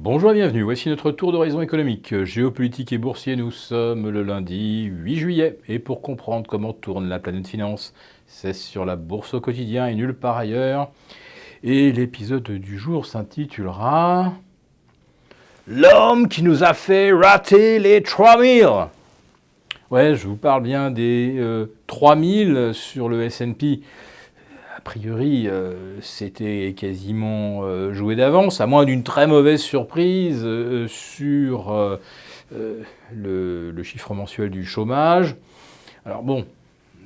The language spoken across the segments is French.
Bonjour et bienvenue, voici notre tour d'horizon économique, géopolitique et boursier. Nous sommes le lundi 8 juillet et pour comprendre comment tourne la planète finance, c'est sur la bourse au quotidien et nulle part ailleurs. Et l'épisode du jour s'intitulera L'homme qui nous a fait rater les 3000. Ouais, je vous parle bien des 3000 sur le S&P. A priori, c'était quasiment joué d'avance, à moins d'une très mauvaise surprise sur le chiffre mensuel du chômage. Alors bon,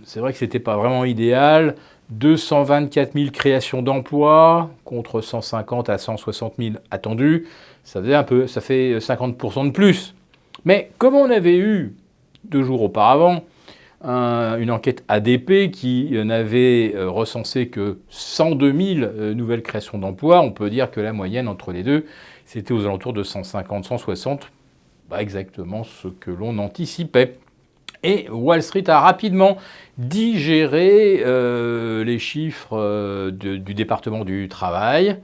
c'est vrai que ce n'était pas vraiment idéal. 224 000 créations d'emplois contre 150 à 160 000 attendus. Ça fait 50% de plus. Mais comme on avait eu 2 jours auparavant, une enquête ADP qui n'avait recensé que 102 000 nouvelles créations d'emplois. On peut dire que la moyenne entre les deux, c'était aux alentours de 150, 160, pas exactement ce que l'on anticipait. Et Wall Street a rapidement digéré les chiffres du département du travail.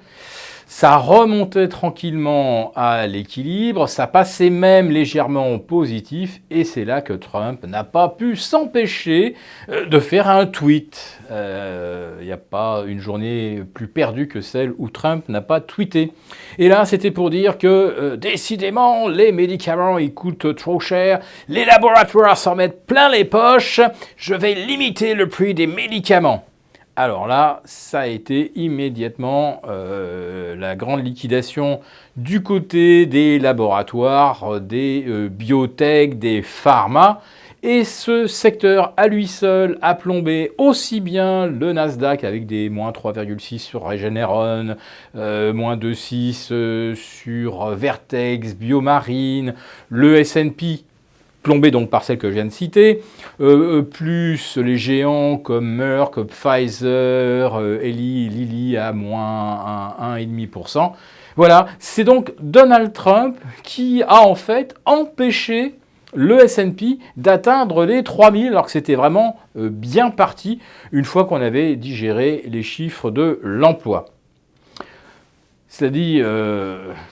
Ça remontait tranquillement à l'équilibre, ça passait même légèrement positif, et c'est là que Trump n'a pas pu s'empêcher de faire un tweet. Il n'y a pas une journée plus perdue que celle où Trump n'a pas tweeté. Et là, c'était pour dire que décidément, les médicaments, ils coûtent trop cher, les laboratoires s'en mettent plein les poches, je vais limiter le prix des médicaments. Alors là, ça a été immédiatement la grande liquidation du côté des laboratoires, des biotech, des pharma. Et ce secteur à lui seul a plombé aussi bien le Nasdaq avec des moins 3,6 sur Regeneron, moins 2,6 sur Vertex, Biomarine, le S&P plombé donc par celle que je viens de citer, plus les géants comme Merck, Pfizer, Eli Lilly à moins 1,5%. Voilà, c'est donc Donald Trump qui a en fait empêché le S&P d'atteindre les 3000 alors que c'était vraiment bien parti une fois qu'on avait digéré les chiffres de l'emploi. C'est-à-dire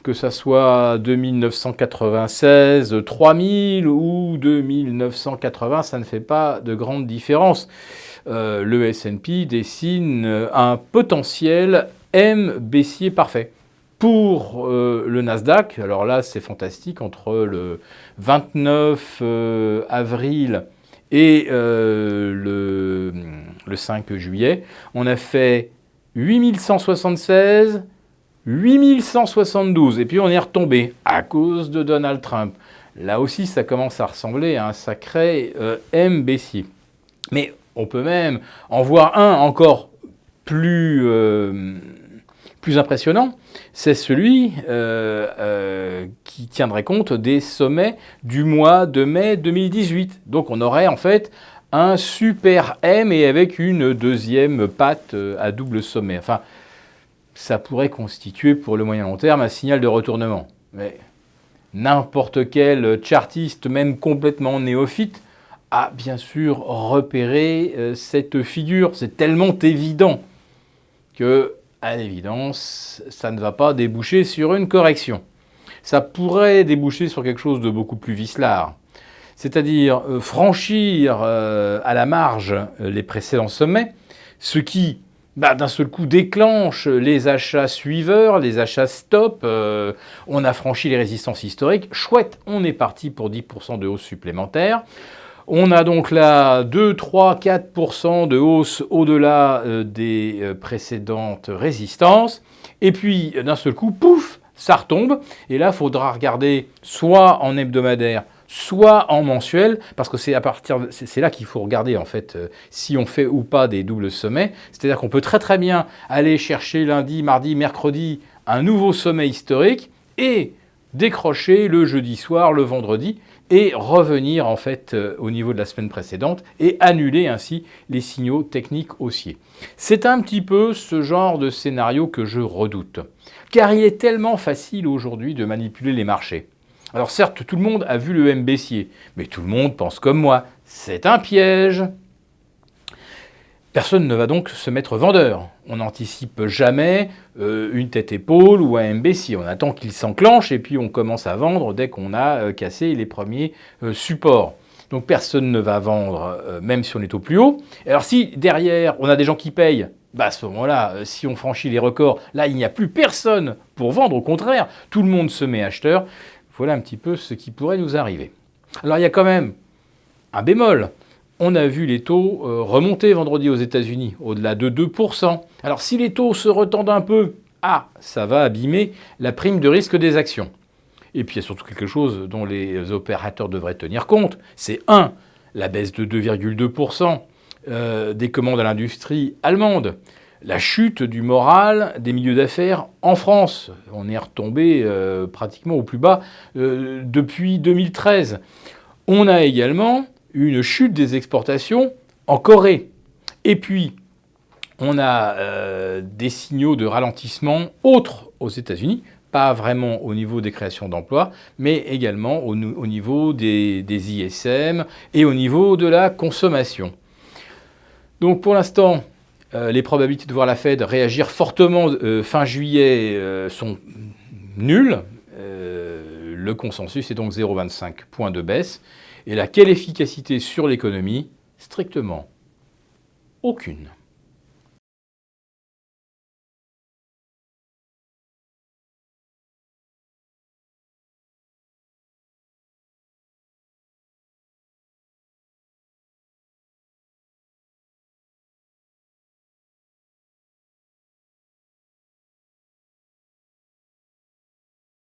que ça soit 2996, 3000 ou 2980, ça ne fait pas de grande différence. Le S&P dessine un potentiel M baissier parfait. Pour le Nasdaq, alors là c'est fantastique, entre le 29 avril et le 5 juillet, on a fait 8176, 8172, et puis on est retombé à cause de Donald Trump. Là aussi, ça commence à ressembler à un sacré M baissier. Mais on peut même en voir un encore plus impressionnant, c'est celui qui tiendrait compte des sommets du mois de mai 2018. Donc on aurait en fait un super M et avec une deuxième patte à double sommet. Enfin, ça pourrait constituer pour le moyen long terme un signal de retournement. Mais n'importe quel chartiste, même complètement néophyte, a bien sûr repéré cette figure. C'est tellement évident que, à l'évidence, ça ne va pas déboucher sur une correction. Ça pourrait déboucher sur quelque chose de beaucoup plus vicelard. C'est-à-dire franchir à la marge les précédents sommets, ce qui d'un seul coup déclenche les achats suiveurs, les achats stop, on a franchi les résistances historiques, chouette, on est parti pour 10% de hausse supplémentaire. On a donc là 2, 3, 4% de hausse au-delà des précédentes résistances. Et puis d'un seul coup, pouf, ça retombe. Et là, il faudra regarder soit en hebdomadaire, soit en mensuel, parce que c'est là qu'il faut regarder en fait si on fait ou pas des doubles sommets. C'est-à-dire qu'on peut très bien aller chercher lundi, mardi, mercredi un nouveau sommet historique et décrocher le jeudi soir, le vendredi, et revenir en fait au niveau de la semaine précédente et annuler ainsi les signaux techniques haussiers. C'est un petit peu ce genre de scénario que je redoute, car il est tellement facile aujourd'hui de manipuler les marchés. Alors certes, tout le monde a vu le M baissier, mais tout le monde pense comme moi, c'est un piège. Personne ne va donc se mettre vendeur. On n'anticipe jamais une tête-épaule ou un MBC. On attend qu'il s'enclenche et puis on commence à vendre dès qu'on a cassé les premiers supports. Donc personne ne va vendre, même si on est au plus haut. Alors si derrière, on a des gens qui payent, à ce moment-là, si on franchit les records, là, il n'y a plus personne pour vendre. Au contraire, tout le monde se met acheteur. Voilà un petit peu ce qui pourrait nous arriver. Alors il y a quand même un bémol. On a vu les taux remonter vendredi aux États-Unis, au-delà de 2%. Alors si les taux se retendent un peu, ça va abîmer la prime de risque des actions. Et puis il y a surtout quelque chose dont les opérateurs devraient tenir compte, c'est la baisse de 2,2% des commandes à l'industrie allemande, la chute du moral des milieux d'affaires en France. On est retombé pratiquement au plus bas depuis 2013. On a également une chute des exportations en Corée. Et puis, on a des signaux de ralentissement autres aux États-Unis, pas vraiment au niveau des créations d'emplois, mais également au niveau des ISM et au niveau de la consommation. Donc pour l'instant, les probabilités de voir la Fed réagir fortement fin juillet sont nulles. Le consensus est donc 0,25 points de baisse. Et quelle efficacité sur l'économie? Strictement aucune.